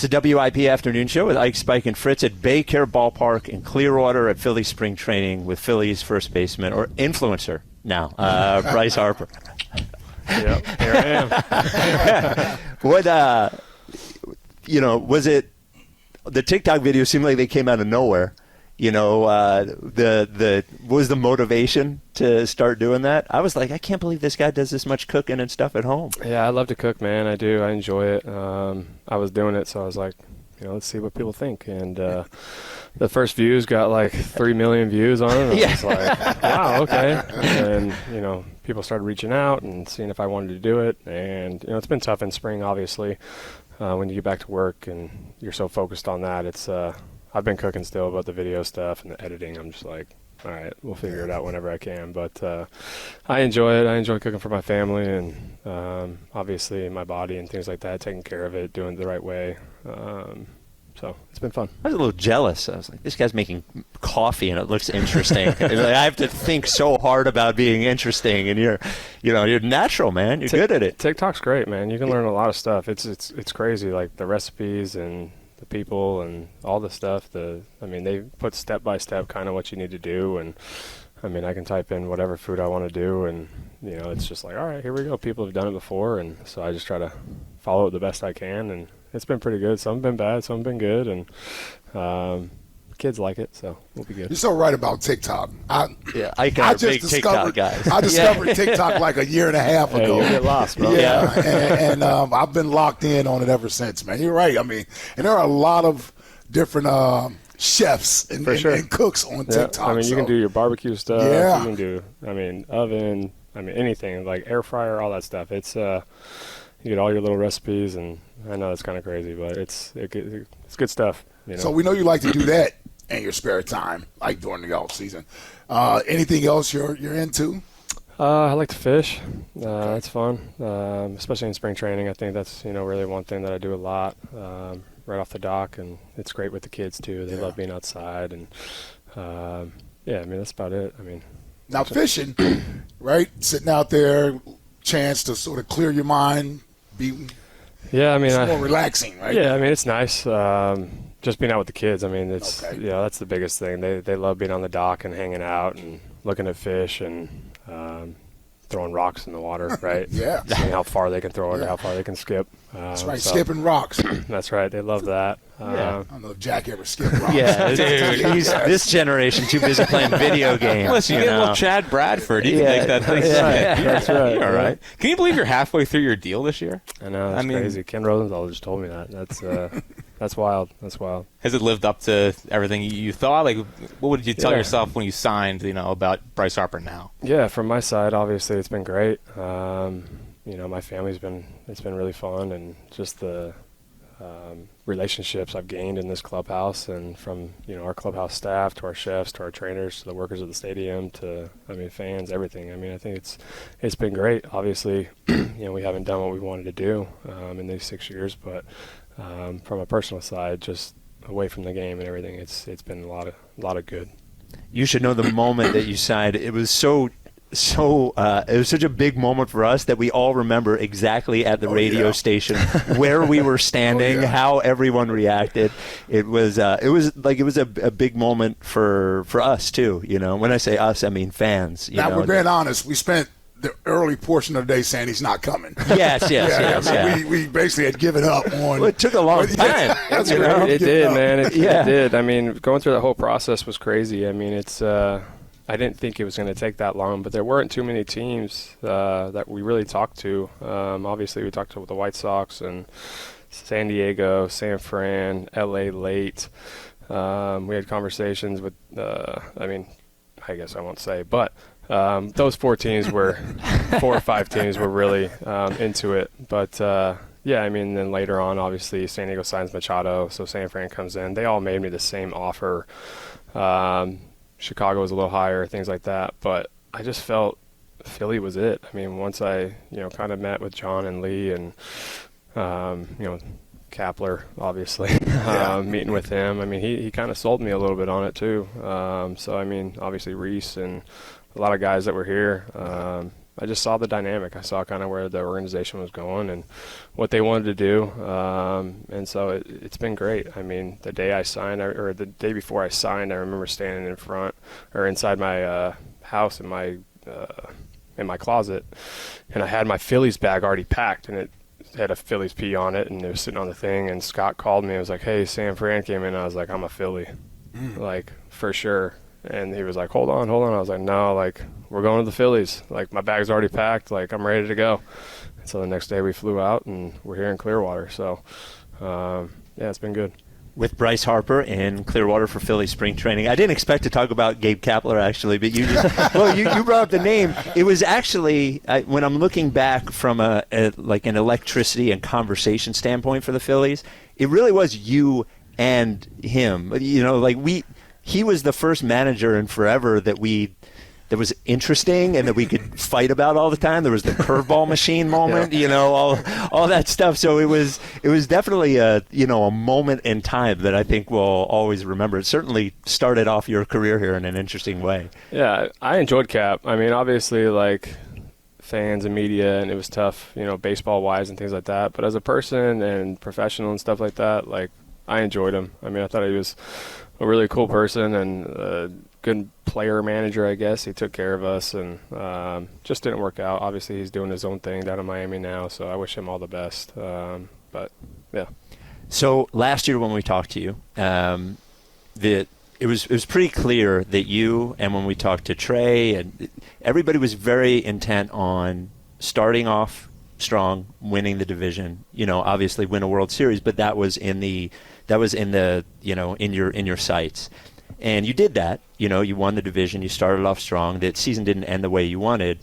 It's a WIP afternoon show with Ike, Spike, and Fritz at Baycare Ballpark in Clearwater at Phillies spring training with Phillies first baseman, or influencer now, Bryce Harper. Yep, here I am. What, was it the TikTok video seemed like they came out of nowhere? What was the motivation to start doing that? I was like, I can't believe this guy does this much cooking and stuff at home. Yeah, I love to cook, man. I do. I enjoy it. I was doing it, so I was like, let's see what people think. And the first views got like 3 million views on it. I was like, wow, okay. And people started reaching out and seeing if I wanted to do it. And it's been tough in spring, obviously, when you get back to work and you're so focused on that. It's I've been cooking still, but the video stuff and the editing, I'm just like, all right, we'll figure it out whenever I can. But I enjoy it. I enjoy cooking for my family and obviously my body and things like that, taking care of it, doing it the right way. So it's been fun. I was a little jealous. I was like, this guy's making coffee and it looks interesting. I have to think so hard about being interesting, and you're natural, man. You're good at it. TikTok's great, man. You can learn a lot of stuff. It's crazy, like the recipes and the people and all the stuff. They put step by step kind of what you need to do, and I can type in whatever food I want to do, and it's just like, all right, here we go. People have done it before, and so I just try to follow it the best I can, and it's been pretty good. Some have been bad, some have been good, and kids like it, so we'll be good. You're so right about TikTok. I just big TikTok guys. I discovered TikTok like a year and a half ago. You get lost, bro. Yeah, and I've been locked in on it ever since, man. You're right. And there are a lot of different chefs and cooks on TikTok. You can do your barbecue stuff. Yeah. You can do, oven, anything, like air fryer, all that stuff. It's you get all your little recipes, and I know it's kind of crazy, but it's good stuff. So we know you like to do that in your spare time, like during the off season. Anything else you're into? I like to fish. That's fun, especially in spring training. I think that's really one thing that I do a lot, right off the dock, and it's great with the kids too. They love being outside, and that's about it. Now fishing, right? Sitting out there, chance to sort of clear your mind, it's more relaxing, right? Yeah, it's nice. Just being out with the kids. That's the biggest thing. They love being on the dock and hanging out and looking at fish and throwing rocks in the water, right? Yeah. Seeing how far they can throw it, how far they can skip. That's right, skipping rocks. That's right. They love that. I don't know if Jack ever skipped rocks. Yeah, dude. He's this generation too busy playing video games. Listen, you get a little Chad Bradford. You can make that thing. That's right. You're all right. Can you believe you're halfway through your deal this year? I know. That's crazy. Ken Rosenthal just told me that. That's wild. That's wild. Has it lived up to everything you thought? Like, what would you tell yourself when you signed, about Bryce Harper now? Yeah, from my side, obviously, it's been great. My family's it's been really fun, and just the relationships I've gained in this clubhouse, and from our clubhouse staff to our chefs to our trainers to the workers of the stadium to fans, everything. I think it's been great. Obviously, we haven't done what we wanted to do in these 6 years, but from a personal side, just away from the game and everything, it's been a lot of good. You should know the moment that you signed. It was it was such a big moment for us that we all remember exactly at the radio station where we were standing, how everyone reacted. It was a big moment for us too. When I say us, I mean fans. Now we're being honest. We spent the early portion of the day saying he's not coming. Yes. We basically had given up on. Well, it took a long time. It did, man. It did. Going through the whole process was crazy. I didn't think it was going to take that long, but there weren't too many teams that we really talked to. Obviously, we talked to the White Sox and San Diego, San Fran, LA late. We had conversations with, I guess I won't say, but those 4 or 5 teams were really into it. But, then later on, obviously, San Diego signs Machado, so San Fran comes in. They all made me the same offer. Chicago was a little higher, things like that. But I just felt Philly was it. Once I, kind of met with John and Lee and, Kapler, obviously, meeting with him. He kind of sold me a little bit on it too. Obviously Reese and a lot of guys that were here. just saw the dynamic. I saw kind of where the organization was going and what they wanted to do. And so it's been great. I mean, the day I signed, or the day before I signed, I remember standing in front or inside my house in my closet, and I had my Phillies bag already packed, and it had a Phillies P on it, and it was sitting on the thing. And Scott called me. I was like, "Hey, Sam Fran came in." I was like, "I'm a Philly, like for sure." And he was like, hold on. I was like, no, like, we're going to the Phillies. Like, my bag's already packed. Like, I'm ready to go. And so the next day we flew out, and we're here in Clearwater. So, yeah, it's been good. With Bryce Harper in Clearwater for Philly spring training. I didn't expect to talk about Gabe Kapler, actually, but you just, well, you brought up the name. It was actually, when I'm looking back from like an electricity and conversation standpoint for the Phillies, it really was you and him. You know, like he was the first manager in forever that was interesting and that we could fight about all the time. There was the curveball machine moment, you know, all that stuff. So it was definitely a moment in time that I think we'll always remember. It certainly started off your career here in an interesting way. Yeah, I enjoyed Cap. I mean, obviously, like, fans and media, and it was tough, you know, baseball wise and things like that. But as a person and professional and stuff like that, like, I enjoyed him. I mean, I thought he was a really cool person and a good player manager, I guess. He took care of us, and just didn't work out. Obviously, he's doing his own thing down in Miami now, so I wish him all the best. But, yeah. So last year when we talked to you, it was pretty clear that you, and when we talked to Trey, and everybody was very intent on starting off strong, winning the division, you know, obviously win a World Series, but that was in your sights. And you did that. You know, you won the division, you started off strong. The season didn't end the way you wanted.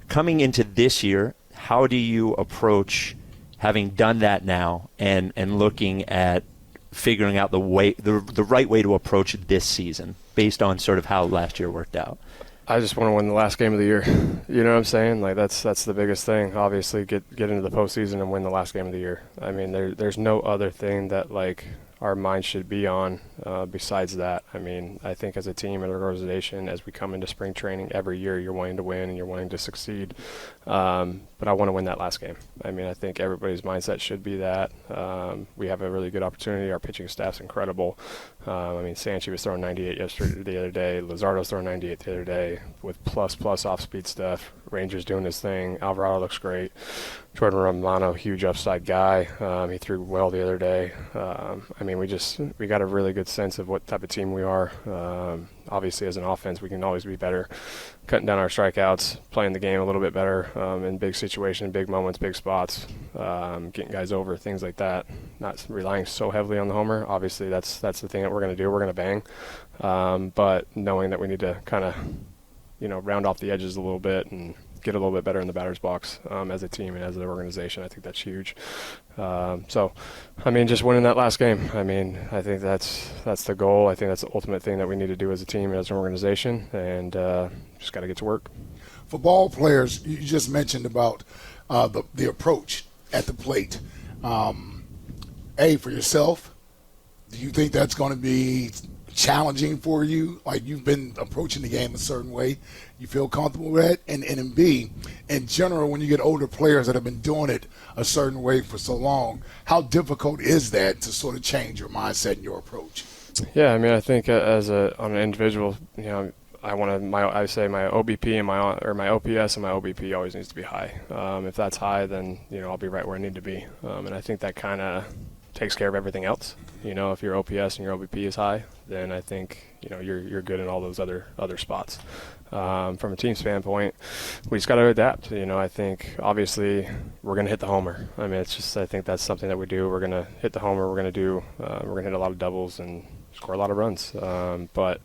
Coming into this year, how do you approach having done that now and looking at figuring out the right way to approach this season based on sort of how last year worked out? I just want to win the last game of the year. You know what I'm saying? Like, that's the biggest thing. Obviously, get into the postseason and win the last game of the year. I mean, there's no other thing that, like, our mind should be on besides that. I mean, I think as a team and organization, as we come into spring training every year, you're wanting to win and you're wanting to succeed. But I want to win that last game. I mean, I think everybody's mindset should be that. We have a really good opportunity. Our pitching staff's incredible. I mean, Sanchi was throwing 98 the other day. Luzardo's throwing 98 the other day with plus off-speed stuff. Ranger's doing his thing. Alvarado looks great. Jordan Romano, huge upside guy. He threw well the other day. I mean, we got a really good sense of what type of team we are. Obviously, as an offense, we can always be better, cutting down our strikeouts, playing the game a little bit better in big situations, big moments, big spots, getting guys over, things like that. Not relying so heavily on the homer. Obviously, that's the thing that we're going to do. We're going to bang, but knowing that we need to kind of, you know, round off the edges a little bit and get a little bit better in the batter's box as a team and as an organization. I think that's huge. So, I mean, just winning that last game. I mean, I think that's the goal. I think that's the ultimate thing that we need to do as a team and as an organization, and just got to get to work. For ball players, you just mentioned about the approach at the plate. For yourself, do you think that's going to be challenging for you? Like, you've been approaching the game a certain way. You feel comfortable with it? And B, in general, when you get older players that have been doing it a certain way for so long, how difficult is that to sort of change your mindset and your approach? Yeah, I mean, I think on an individual, you know, I say my OBP and my OPS and my OBP always needs to be high. If that's high, then, you know, I'll be right where I need to be. And I think that kind of takes care of everything else. You know, if your OPS and your OBP is high, then I think, you know, you're good in all those other spots. From a team standpoint, we just got to adapt. You know, I think obviously we're going to hit the homer. I mean, I think that's something that we do. We're going to hit the homer. We're going to hit a lot of doubles and score a lot of runs. But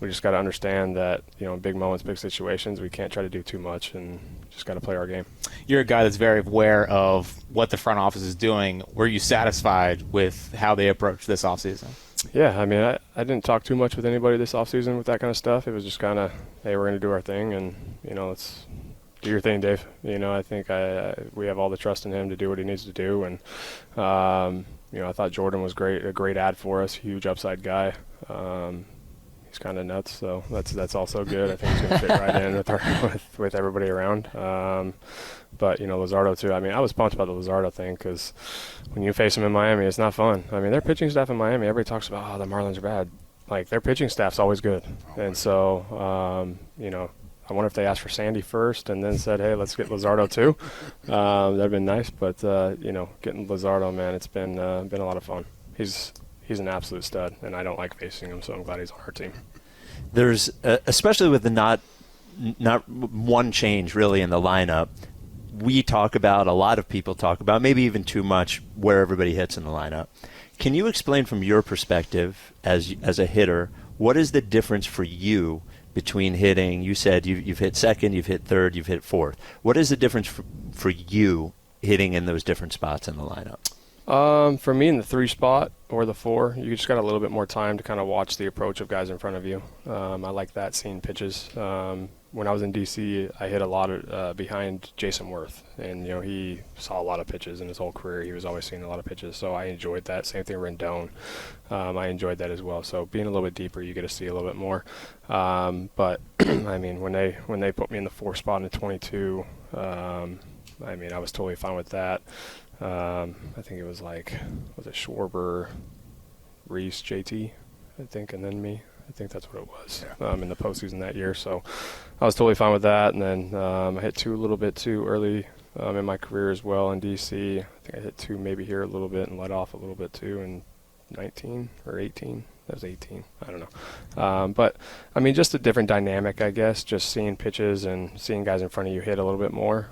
we just got to understand that, you know, in big moments, big situations, we can't try to do too much and just got to play our game. You're a guy that's very aware of what the front office is doing. Were you satisfied with how they approached this offseason? Yeah, I mean, I didn't talk too much with anybody this offseason with that kind of stuff. It was just kind of, hey, we're going to do our thing, and, you know, let's do your thing, Dave. You know, I think we have all the trust in him to do what he needs to do, and, you know, I thought Jordan was a great ad for us, huge upside guy. he's kind of nuts, so that's also good. I think he's going to fit right in with everybody around. But, Luzardo, too. I mean, I was pumped about the Luzardo thing because when you face him in Miami, it's not fun. I mean, their pitching staff in Miami, everybody talks about, the Marlins are bad. Like, their pitching staff's always good. And so, I wonder if they asked for Sandy first and then said, hey, let's get Luzardo, too. That'd have been nice. But, getting Luzardo, man, it's been a lot of fun. He's an absolute stud, and I don't like facing him, so I'm glad he's on our team. There's, especially with the not one change really in the lineup, a lot of people talk about, maybe even too much, where everybody hits in the lineup. Can you explain from your perspective as a hitter, what is the difference for you between hitting, you said you've hit second, you've hit third, you've hit fourth. What is the difference for you hitting in those different spots in the lineup? For me, in the 3 spot or the 4, you just got a little bit more time to kind of watch the approach of guys in front of you. I like that, seeing pitches. When I was in D.C., I hit a lot of behind Jason Worth, and he saw a lot of pitches in his whole career. He was always seeing a lot of pitches, so I enjoyed that. Same thing with Rendon. I enjoyed that as well. So being a little bit deeper, you get to see a little bit more. But I mean, when they put me in the 4 spot in the 22, I was totally fine with that. I think it was Schwarber, Reese, JT, I think, and then me. I think that's what it was in the postseason that year. So I was totally fine with that. And then I hit 2 a little bit too early in my career as well in D.C. I think I hit 2 maybe here a little bit and let off a little bit too in 19 or 18. That was 18. I don't know. But, I mean, just a different dynamic, I guess, just seeing pitches and seeing guys in front of you hit a little bit more.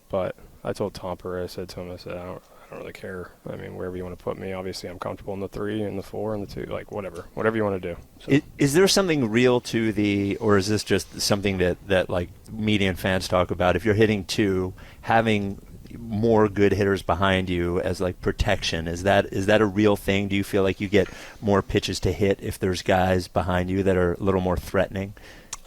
But I told Tomper, I said to him, I don't really care. I mean, wherever you want to put me, obviously I'm comfortable in the 3 and the 4 and the 2, like whatever you want to do. So. Is there something real to or is this just something that like media and fans talk about? If you're hitting 2, having more good hitters behind you as like protection, is that a real thing? Do you feel like you get more pitches to hit if there's guys behind you that are a little more threatening?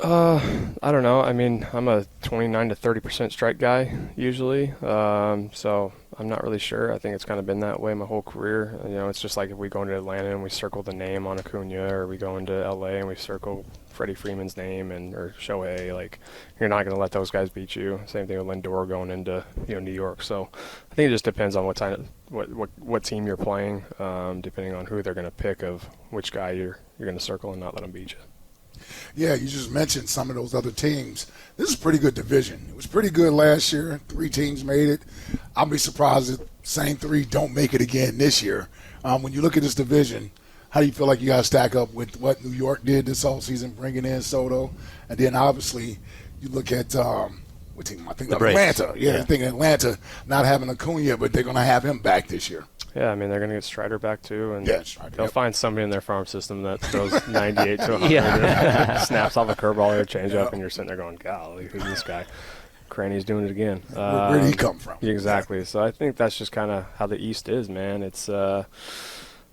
I don't know. I mean, I'm a 29 to 30% strike guy usually, so I'm not really sure. I think it's kind of been that way my whole career. It's just like if we go into Atlanta and we circle the name on Acuna, or we go into LA and we circle Freddie Freeman's name or Shohei. Like, you're not going to let those guys beat you. Same thing with Lindor going into New York. So I think it just depends on what team you're playing, depending on who they're going to pick of which guy you're going to circle and not let them beat you. Yeah, you just mentioned some of those other teams. This is a pretty good division. It was pretty good last year. 3 teams made it. I'll be surprised if same 3 don't make it again this year. When you look at this division, how do you feel like you guys stack up with what New York did this offseason, bringing in Soto? And then obviously you look at what team? I think Atlanta. Yeah, I think Atlanta not having Acuna, but they're going to have him back this year. Yeah, I mean, they're going to get Strider back, too, and Strider, they'll find somebody in their farm system that throws 98 to 100, snaps off a curveball or a changeup, and you're sitting there going, golly, who's this guy? Cranny's doing it again. Where did he come from? Exactly. Yeah. So I think that's just kind of how the East is, man. It's the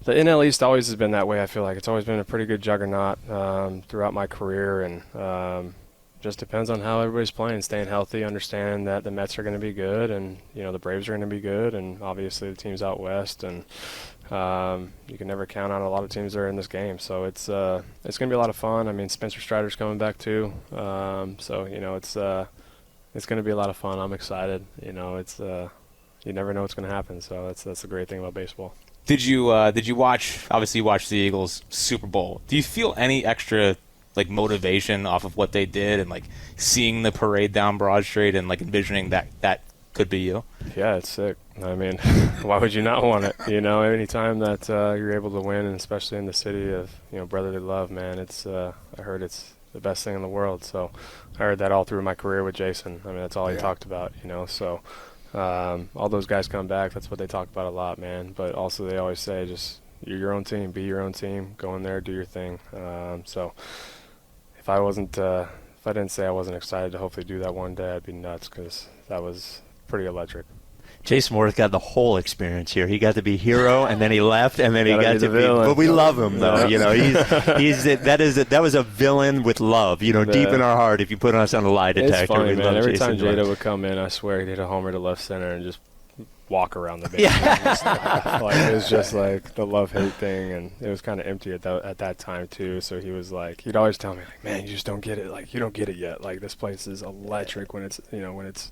NL East always has been that way, I feel like. It's always been a pretty good juggernaut throughout my career, and just depends on how everybody's playing, staying healthy, understanding that the Mets are going to be good, and the Braves are going to be good, and obviously the teams out west, and you can never count on a lot of teams that are in this game. So it's going to be a lot of fun. I mean, Spencer Strider's coming back too, so it's going to be a lot of fun. I'm excited. It's you never know what's going to happen. So that's the great thing about baseball. Did you watch? Obviously, you watched the Eagles Super Bowl. Do you feel any extra motivation off of what they did and seeing the parade down Broad Street and envisioning that could be you? Yeah, it's sick. I mean, why would you not want it? Anytime that you're able to win, and especially in the city of brotherly love, man, it's I heard it's the best thing in the world. So I heard that all through my career with Jason. I mean, that's all he talked about. So all those guys come back. That's what they talk about a lot, man. But also they always say, just you're your own team, be your own team, go in there, do your thing. So. If I didn't say I wasn't excited to hopefully do that one day, I'd be nuts, because that was pretty electric. Jason Worth got the whole experience here. He got to be hero, and then he left, and then he got to be. But we love him, though. That was a villain with love. Deep in our heart. If you put us on a lie detector, it's funny, we man. love Every Jason time Jada would come in, I swear he'd hit a homer to left center and just walk around the basement. It was just like the love-hate thing, and it was kind of empty at that time too. So he was like, he'd always tell me like, man, you just don't get it. Like, you don't get it yet. Like, this place is electric when it's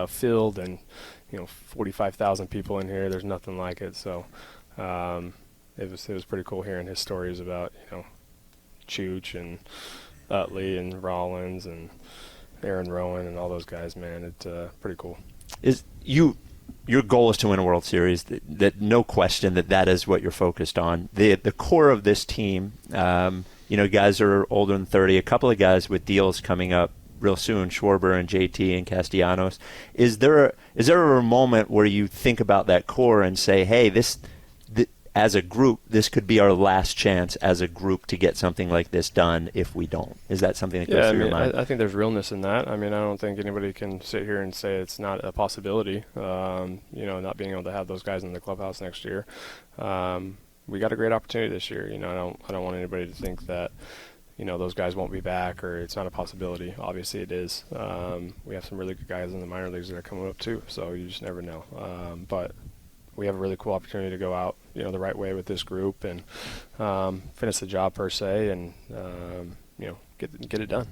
filled and 45,000 people in here. There's nothing like it. So it was pretty cool hearing his stories about Chooch and Utley and Rollins and Aaron Rowan and all those guys. Man, it's pretty cool. Your goal is to win a World Series. That no question that is what you're focused on. The core of this team, guys are older than 30. A couple of guys with deals coming up real soon, Schwarber and JT and Castellanos. Is there a moment where you think about that core and say, hey, as a group, this could be our last chance as a group to get something like this done if we don't? Is that something that goes through your mind? I think there's realness in that. I mean, I don't think anybody can sit here and say it's not a possibility, not being able to have those guys in the clubhouse next year. We got a great opportunity this year. I don't want anybody to think that, those guys won't be back or it's not a possibility. Obviously it is. We have some really good guys in the minor leagues that are coming up too, so you just never know. But we have a really cool opportunity to go out, the right way with this group and finish the job per se, and get it done.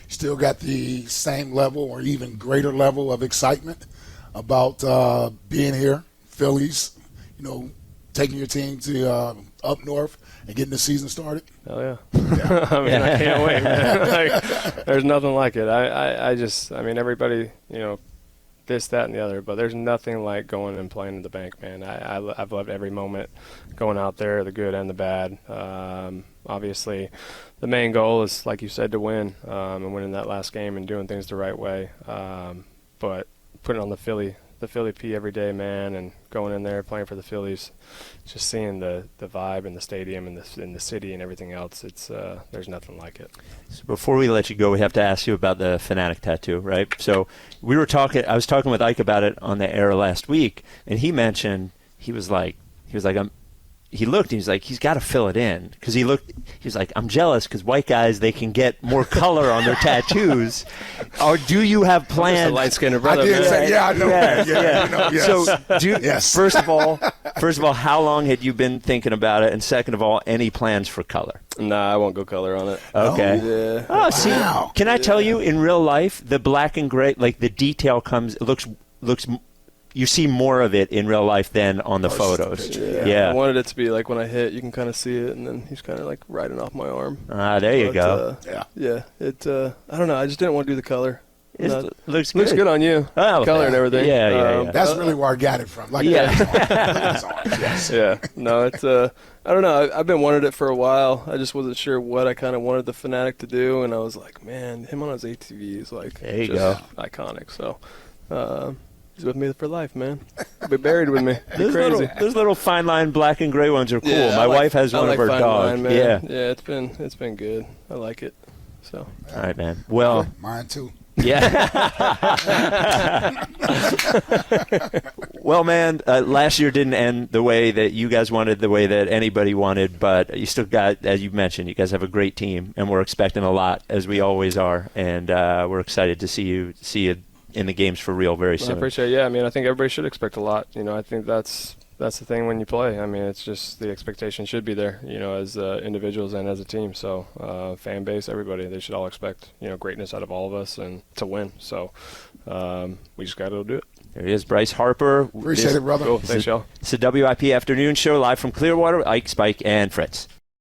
Still got the same level or even greater level of excitement about being here, Phillies, taking your team to up north and getting the season started? Hell yeah. I can't wait, man. There's nothing like it. Everybody, this, that, and the other, but there's nothing like going and playing in the bank, man. I've loved every moment going out there, the good and the bad. Obviously, the main goal is, like you said, to win and winning that last game and doing things the right way. But putting on the Philly P every day, man, and going in there playing for the Phillies, just seeing the vibe in the stadium and the city and everything else, it's there's nothing like it. So before we let you go, we have to ask you about the Fanatic tattoo, right? So I was talking with Ike about it on the air last week, and he mentioned he was like he looked and he's like, he's got to fill it in, because he's like, I'm jealous because white guys, they can get more color on their tattoos. Or do you have plans? A light-skinned brother. I did say, I know. Yes. So, first of all, how long had you been thinking about it? And second of all, any plans for color? Nah, I won't go color on it. Okay. Yeah. Oh, see, can I tell you, in real life, the black and gray, like the detail looks. You see more of it in real life than on the photos. Yeah. I wanted it to be like when I hit, you can kind of see it, and then he's kind of like riding off my arm. There you go. Yeah. I don't know. I just didn't want to do the color. It looks good. Looks good on you. Oh, color and everything. Yeah. That's really where I got it from. Like yeah. Yes. Yeah. No, it's I don't know. I've been wanting it for a while. I just wasn't sure what I kind of wanted the Fanatic to do, and I was like, man, him on his ATV is like there you go. Iconic. So. He's with me for life, man. He'll be buried with me. Those little fine line black and gray ones are cool. Yeah, My wife has one of her dogs. Yeah, it's been good. I like it. So. All right, man. Well, mine too. Yeah. Well, man, last year didn't end the way that you guys wanted, the way that anybody wanted, but you still got, as you mentioned, you guys have a great team, and we're expecting a lot, as we always are, and we're excited to see you in the games for real very soon. I appreciate it. Yeah, I think everybody should expect a lot. I think that's the thing when you play. It's just the expectation should be there, as individuals and as a team. So fan base, everybody, they should all expect, greatness out of all of us and to win. So we just got to do it. There he is, Bryce Harper. Appreciate it, brother. Cool. Thanks, y'all. It's the WIP Afternoon Show live from Clearwater. Ike, Spike, and Fritz.